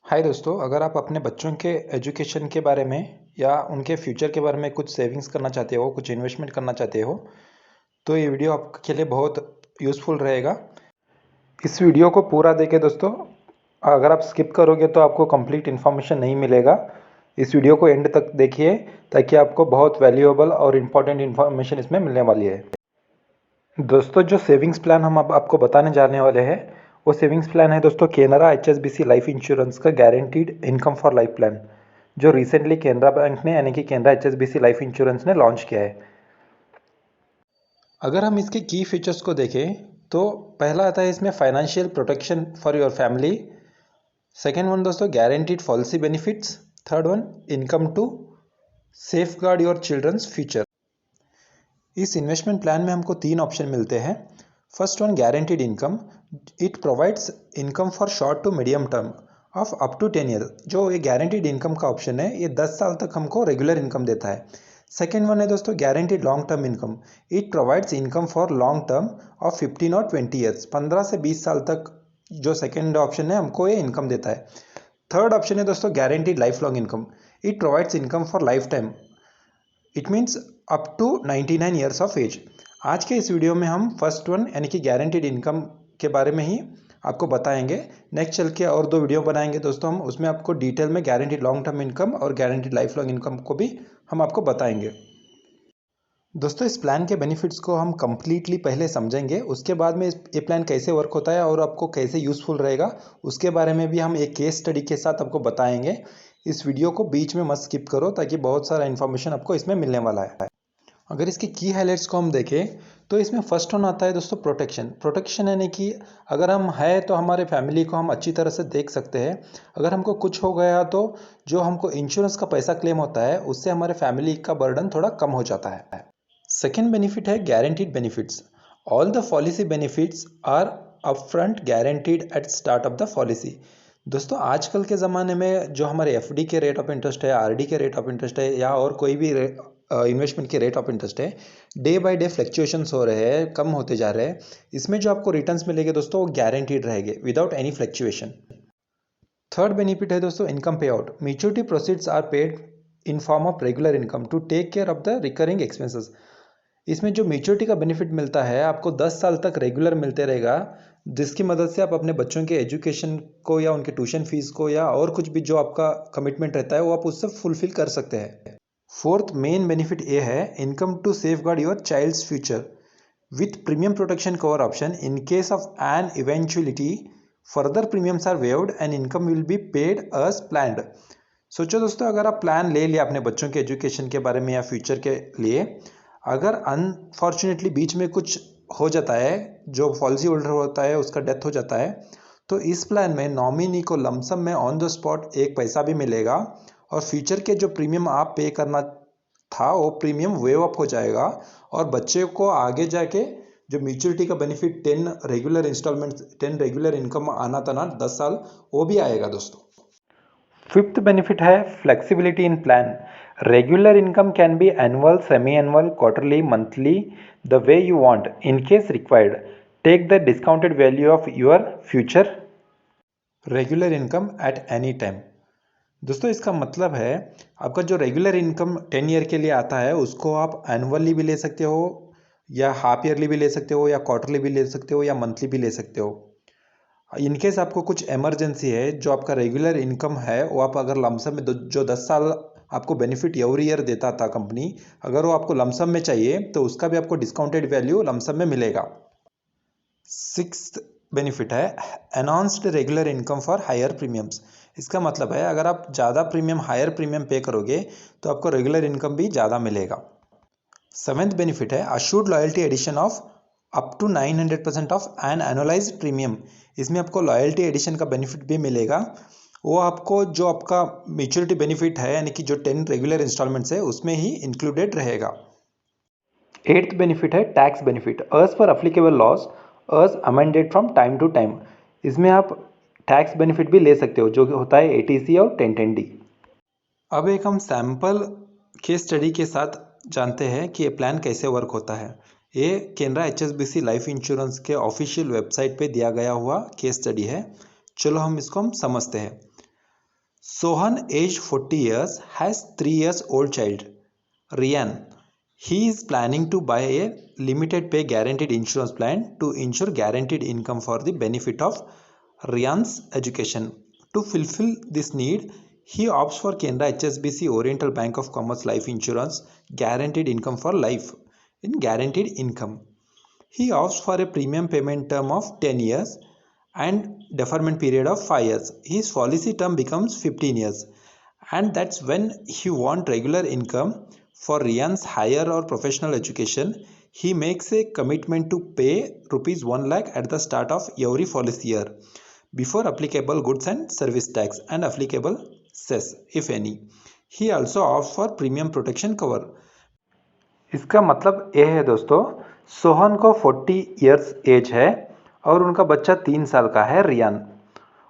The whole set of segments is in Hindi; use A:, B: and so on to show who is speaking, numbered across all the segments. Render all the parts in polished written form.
A: हाय दोस्तों, अगर आप अपने बच्चों के एजुकेशन के बारे में या उनके फ्यूचर के बारे में कुछ सेविंग्स करना चाहते हो, कुछ इन्वेस्टमेंट करना चाहते हो, तो ये वीडियो आपके लिए बहुत यूज़फुल रहेगा। इस वीडियो को पूरा देखें दोस्तों। अगर आप स्किप करोगे तो आपको कंप्लीट इन्फॉर्मेशन नहीं मिलेगा। इस वीडियो को एंड तक देखिए ताकि आपको बहुत वैल्यूएबल और इम्पॉर्टेंट इन्फॉर्मेशन इसमें मिलने वाली है। दोस्तों, जो सेविंग्स प्लान हम अब आपको बताने जाने वाले हैं वो सेविंग्स प्लान है दोस्तों केनरा HSBC लाइफ इंश्योरेंस का guaranteed income for life plan, जो रिसेंटली केनरा बैंक ने यानी कि केनरा HSBC लाइफ इंश्योरेंस ने लॉन्च किया है। अगर हम इसके की फीचर्स को देखें तो पहला आता है इसमें financial protection for your family. Second one दोस्तों guaranteed policy benefits. Third one income to safeguard your children's future. इस इन्वेस्टमेंट प्लान में हमको तीन ऑप्शन मिलते हैं। First one guaranteed income, it provides income for short to medium term of up to 10 year. जो ये गारंटीड इनकम का ऑप्शन है ये 10 साल तक हमको रेगुलर इनकम देता है। सेकेंड वन है दोस्तों guaranteed long term income, it provides income for long term of 15 और 20 ईयर्स। 15 से 20 साल तक जो सेकेंड ऑप्शन है हमको ये इनकम देता है। थर्ड ऑप्शन है दोस्तों guaranteed life long income, it provides income for life time, it means up to 99 years of age. आज के इस वीडियो में हम फर्स्ट वन यानी कि गारंटीड इनकम के बारे में ही आपको बताएंगे। नेक्स्ट चल के और दो वीडियो बनाएंगे दोस्तों हम, उसमें आपको डिटेल में गारंटीड लॉन्ग टर्म इनकम और गारंटीड लाइफ लॉन्ग इनकम को भी हम आपको बताएंगे। दोस्तों, इस प्लान के बेनिफिट्स को हम कम्प्लीटली पहले समझेंगे, उसके बाद में ये प्लान कैसे वर्क होता है और आपको कैसे यूज़फुल रहेगा उसके बारे में भी हम एक केस स्टडी के साथ आपको बताएंगे। इस वीडियो को बीच में मत स्किप करो ताकि बहुत सारा इन्फॉर्मेशन आपको इसमें मिलने वाला है। अगर इसकी की हाइलाइट्स को हम देखें तो इसमें फर्स्ट वन आता है दोस्तों प्रोटेक्शन। प्रोटेक्शन यानी कि अगर हम है तो हमारे फैमिली को हम अच्छी तरह से देख सकते हैं। अगर हमको कुछ हो गया तो जो हमको इंश्योरेंस का पैसा क्लेम होता है उससे हमारे फैमिली का बर्डन थोड़ा कम हो जाता है। सेकेंड बेनिफिट है guaranteed benefits, all the policy benefits are upfront guaranteed at start of the policy. दोस्तों, आजकल के ज़माने में जो हमारे FD के रेट ऑफ इंटरेस्ट है, RD के रेट ऑफ इंटरेस्ट है या और कोई भी इन्वेस्टमेंट के रेट ऑफ इंटरेस्ट है, डे बाय डे फ्लक्चुएशंस हो रहे हैं, कम होते जा रहे हैं। इसमें जो आपको रिटर्न्स मिलेंगे दोस्तों वो गारंटीड रहेंगे without any fluctuation. Third benefit है दोस्तों income pay out, maturity proceeds are paid in form of regular income to take care of the recurring expenses. इसमें जो मैच्योरिटी का बेनिफिट मिलता है आपको 10 साल तक रेगुलर मिलते रहेगा, जिसकी मदद से आप अपने बच्चों के एजुकेशन को या उनके ट्यूशन फीस को या और कुछ भी जो आपका कमिटमेंट रहता है वो आप उससे फुलफिल कर सकते हैं। फोर्थ मेन बेनिफिट ये है income to safeguard your child's future with premium protection cover option in case of an eventuality further premiums are waived and income will be paid as planned. सोचो दोस्तों, अगर आप प्लान ले लिया अपने बच्चों के एजुकेशन के बारे में या फ्यूचर के लिए, अगर अनफॉर्चुनेटली बीच में कुछ हो जाता है, जो पॉलिसी होल्डर होता है उसका डेथ हो जाता है, तो इस प्लान में नॉमिनी को लमसम में ऑन द स्पॉट एक पैसा भी मिलेगा और फ्यूचर के जो प्रीमियम आप पे करना था वो प्रीमियम वेव अप हो जाएगा और बच्चे को आगे जाके जो मैच्योरिटी का benefit 10 regular instalment 10 regular income आना था ना 10 साल, वो भी आएगा दोस्तों। फिफ्थ बेनिफिट है flexibility in plan, regular income can be annual, semi annual, quarterly, monthly, the way you want in case required, take the discounted value of your future regular income at any time. दोस्तों, इसका मतलब है आपका जो रेगुलर इनकम 10 ईयर के लिए आता है उसको आप एनुअली भी ले सकते हो या हाफ ईयरली भी ले सकते हो या क्वार्टरली भी ले सकते हो या मंथली भी ले सकते हो। इनकेस आपको कुछ इमरजेंसी है, जो आपका रेगुलर इनकम है वो आप अगर लमसम में जो 10 साल आपको बेनिफिट एवरी ईयर देता था कंपनी, अगर वो आपको लमसम में चाहिए तो उसका भी आपको डिस्काउंटेड वैल्यू लमसम में मिलेगा। सिक्स्थ बेनिफिट है enhanced regular income for higher premiums. इसका मतलब है अगर आप ज़्यादा प्रीमियम हायर प्रीमियम पे करोगे तो आपको रेगुलर इनकम भी ज़्यादा मिलेगा। सेवेंथ बेनिफिट है assured loyalty addition of up to 900% of an annualised premium. इसमें आपको लॉयल्टी एडिशन का बेनिफिट भी मिलेगा, वो आपको जो आपका मैच्योरिटी बेनिफिट है यानी कि जो 10 रेगुलर इंस्टॉलमेंट्स है उसमें ही इंक्लूडेड रहेगा। एट्थ बेनिफिट है tax benefit, as per applicable laws as amended from time to time. इसमें आप टैक्स बेनिफिट भी ले सकते हो जो होता है ATC और 1010D। अब एक हम सैम्पल केस स्टडी के साथ जानते हैं कि ये प्लान कैसे वर्क होता है। ये केनरा HSBC लाइफ इंश्योरेंस के ऑफिशियल वेबसाइट पे दिया गया हुआ केस स्टडी है। चलो हम इसको समझते हैं। Sohan, aged 40 years, has 3 years old child, Rian. He is planning to buy a limited pay guaranteed insurance plan to ensure guaranteed income for the benefit of Rian's education. To fulfill this need, he opts for Canara HSBC Oriental Bank of Commerce Life Insurance Guaranteed Income for Life in Guaranteed Income. He opts for a premium payment term of 10 years and deferment period of 5 years. His policy term becomes 15 years, and that's when he wants regular income for Rian's higher or professional education. He makes a commitment to pay rupees 1 lakh at the start of every policy year before applicable goods and service tax and applicable cess if any. He also opts for premium protection cover. इसका मतलब ये है दोस्तों, सोहन को 40 इयर्स एज है और उनका बच्चा 3 साल का है रियान।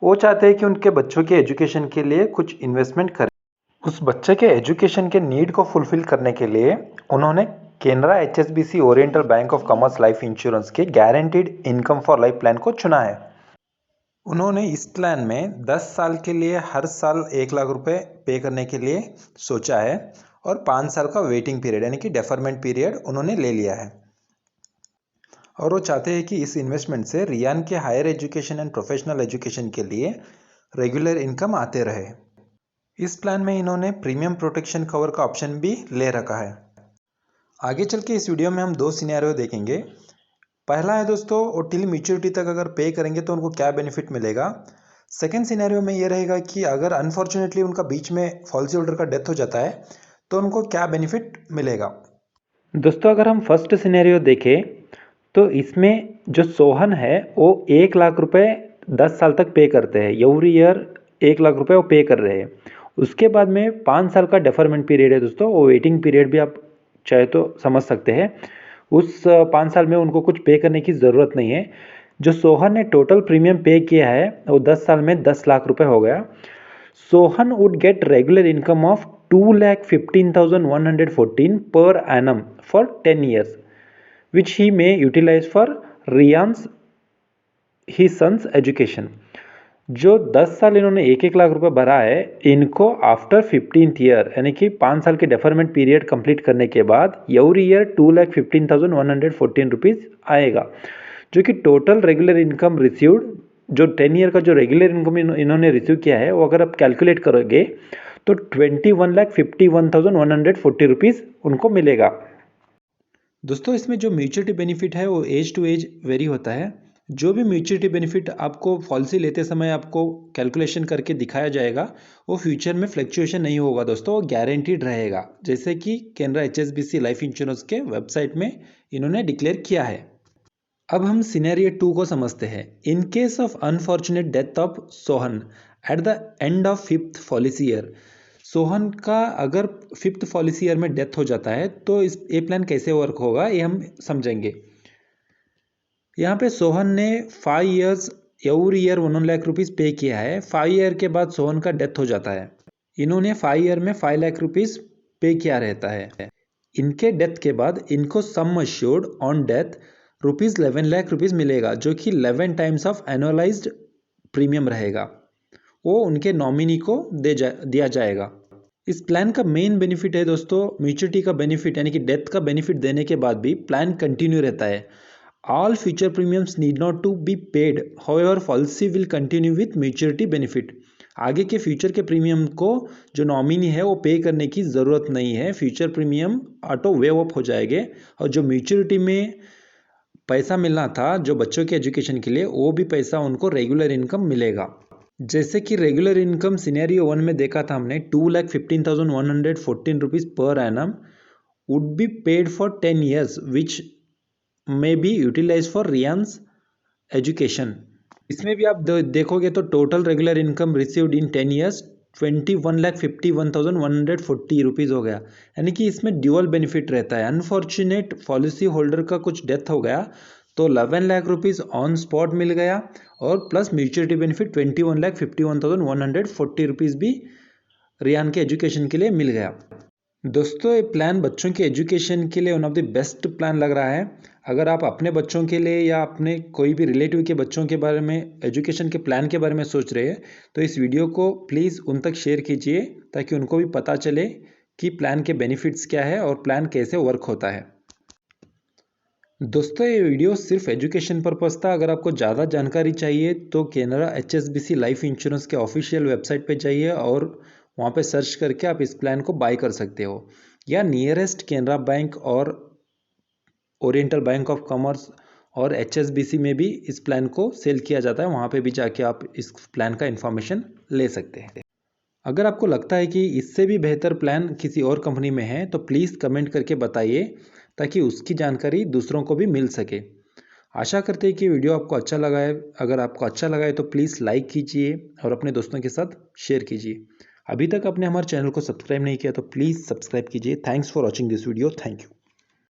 A: वो चाहते हैं कि उनके बच्चों के एजुकेशन के लिए कुछ इन्वेस्टमेंट करें। उस बच्चे के एजुकेशन के नीड को फुलफिल करने के लिए उन्होंने Canara HSBC Oriental Bank of Commerce life insurance के guaranteed income for life plan को चुना है। उन्होंने इस प्लान में 10 साल के लिए हर साल 1 लाख रुपए पे करने के लिए सोचा है और 5 साल का वेटिंग पीरियड यानी कि डेफरमेंट पीरियड उन्होंने ले लिया है। और वो चाहते हैं कि इस इन्वेस्टमेंट से रियान के higher education and professional education के लिए रेगुलर इनकम आते रहे। इस प्लान में इन्होंने प्रीमियम प्रोटेक्शन कवर का ऑप्शन भी ले रखा है। आगे चल के इस वीडियो में हम 2 सिनेरियो देखेंगे। पहला है दोस्तों, वो टिल मैच्योरिटी तक अगर पे करेंगे तो उनको क्या बेनिफिट मिलेगा। सेकेंड सिनेरियो में ये रहेगा कि अगर अनफॉर्चुनेटली उनका बीच में पॉलिसी होल्डर का डेथ हो जाता है तो उनको क्या बेनिफिट मिलेगा। दोस्तों अगर हम फर्स्ट सिनेरियो देखें तो इसमें जो सोहन है वो 1 लाख रुपए 10 साल तक पे करते हैं। एवरी ईयर 1 लाख रुपए वो पे कर रहे हैं। उसके बाद में 5 साल का डेफरमेंट पीरियड है दोस्तों, वो वेटिंग पीरियड भी आप चाहे तो समझ सकते हैं। उस 5 साल में उनको कुछ पे करने की ज़रूरत नहीं है। जो सोहन ने टोटल प्रीमियम पे किया है वो 10 साल में 10 लाख रुपए हो गया। Sohan would get regular income of 2,15,114 per annum for 10 years, which he may utilize for Rian's his son's education. जो 10 साल इन्होंने 1-1 लाख रुपए भरा है, इनको आफ्टर 15th ईयर यानी कि 5 साल के डेफरमेंट पीरियड कंप्लीट करने के बाद एवरी ईयर 2,15,114 रुपीज़ आएगा, जो कि टोटल रेगुलर इनकम रिसीव्ड जो 10 ईयर का जो रेगुलर इनकम इन्होंने रिसीव किया है वो अगर आप कैलकुलेट करोगे तो 21,51,140 रुपीज़ उनको मिलेगा। दोस्तों इसमें जो म्यूचुअलिटी बेनिफिट है वो एज टू एज वेरी होता है। जो भी म्यूचुअलिटी बेनिफिट आपको पॉलिसी लेते समय आपको कैलकुलेशन करके दिखाया जाएगा वो फ्यूचर में फ्लक्चुएशन नहीं होगा दोस्तों, वो गारंटीड रहेगा, जैसे कि केनरा HSBC लाइफ इंश्योरेंस के वेबसाइट में इन्होंने डिक्लेयर किया है। अब हम सिनेरियो 2 को समझते हैं। इन case of unfortunate death of Sohan at the end of 5th policy year, Sohan का अगर 5th पॉलिसी ईयर में डेथ हो जाता है तो इस ये प्लान कैसे वर्क होगा ये हम समझेंगे। यहाँ पे सोहन ने 5 years every year 1 lakh rupees पे किया है। 5 ईयर के बाद सोहन का डेथ हो जाता है। इन्होंने 5 ईयर में 5 लाख रुपीज़ पे किया रहता है। इनके डेथ के बाद इनको sum assured on death rupees 11 lakh rupees मिलेगा, जो कि 11 टाइम्स ऑफ एनुअलाइज्ड प्रीमियम रहेगा। वो उनके नॉमिनी को दिया जाएगा। इस प्लान का मेन बेनिफिट है दोस्तों म्यूचुअलिटी का बेनिफिट, यानी कि डेथ का बेनिफिट देने के बाद भी प्लान कंटिन्यू रहता है। All future premiums need not to be paid. However, policy will continue with maturity benefit. आगे के फ्यूचर के प्रीमियम को जो नॉमिनी है वो पे करने की ज़रूरत नहीं है। Future premium auto wave up हो जाएंगे और जो मैच्योरिटी में पैसा मिलना था जो बच्चों के एजुकेशन के लिए, वो भी पैसा उनको रेगुलर इनकम मिलेगा। जैसे कि रेगुलर इनकम सिनेरियो 1 में देखा था हमने 2,15,114 rupees per annum would be paid for 10 years which may be utilized for Rian's education. इसमें भी आप देखोगे तो total regular income received in 10 years 21,51,140 rupees हो गया, यानी कि इसमें ड्यूअल बेनिफिट रहता है। अनफॉर्चुनेट पॉलिसी होल्डर का कुछ डेथ हो गया तो 11 लाख रुपीज़ ऑन स्पॉट मिल गया और प्लस म्यूचुअलिटी बेनिफिट 21,51,140 रुपीज़ भी रियान के एजुकेशन के लिए मिल गया। दोस्तों ये प्लान बच्चों के एजुकेशन के लिए one of the best plan लग रहा है। अगर आप अपने बच्चों के लिए या अपने कोई भी रिलेटिव के बच्चों के बारे में एजुकेशन के प्लान के बारे में सोच रहे हैं तो इस वीडियो को प्लीज़ उन तक शेयर कीजिए ताकि उनको भी पता चले कि प्लान के बेनिफिट्स क्या है और प्लान कैसे वर्क होता है। दोस्तों ये वीडियो सिर्फ एजुकेशन पर्पस था। अगर आपको ज़्यादा जानकारी चाहिए तो कैनरा HSBC लाइफ इंश्योरेंस के ऑफिशियल वेबसाइट पे जाइए और वहाँ पे सर्च करके आप इस प्लान को बाय कर सकते हो, या नियरेस्ट कैनरा बैंक और ओरिएंटल बैंक ऑफ कॉमर्स और HSBC में भी इस प्लान को सेल किया जाता है, वहाँ पे भी जाके आप इस प्लान का इन्फॉर्मेशन ले सकते हैं। अगर आपको लगता है कि इससे भी बेहतर प्लान किसी और कंपनी में है तो प्लीज़ कमेंट करके बताइए ताकि उसकी जानकारी दूसरों को भी मिल सके। आशा करते हैं कि वीडियो आपको अच्छा लगा है। अगर आपको अच्छा लगा है तो प्लीज़ लाइक कीजिए और अपने दोस्तों के साथ शेयर कीजिए। अभी तक आपने हमारे चैनल को सब्सक्राइब नहीं किया तो प्लीज़ सब्सक्राइब कीजिए। Thanks for watching this video. Thank you.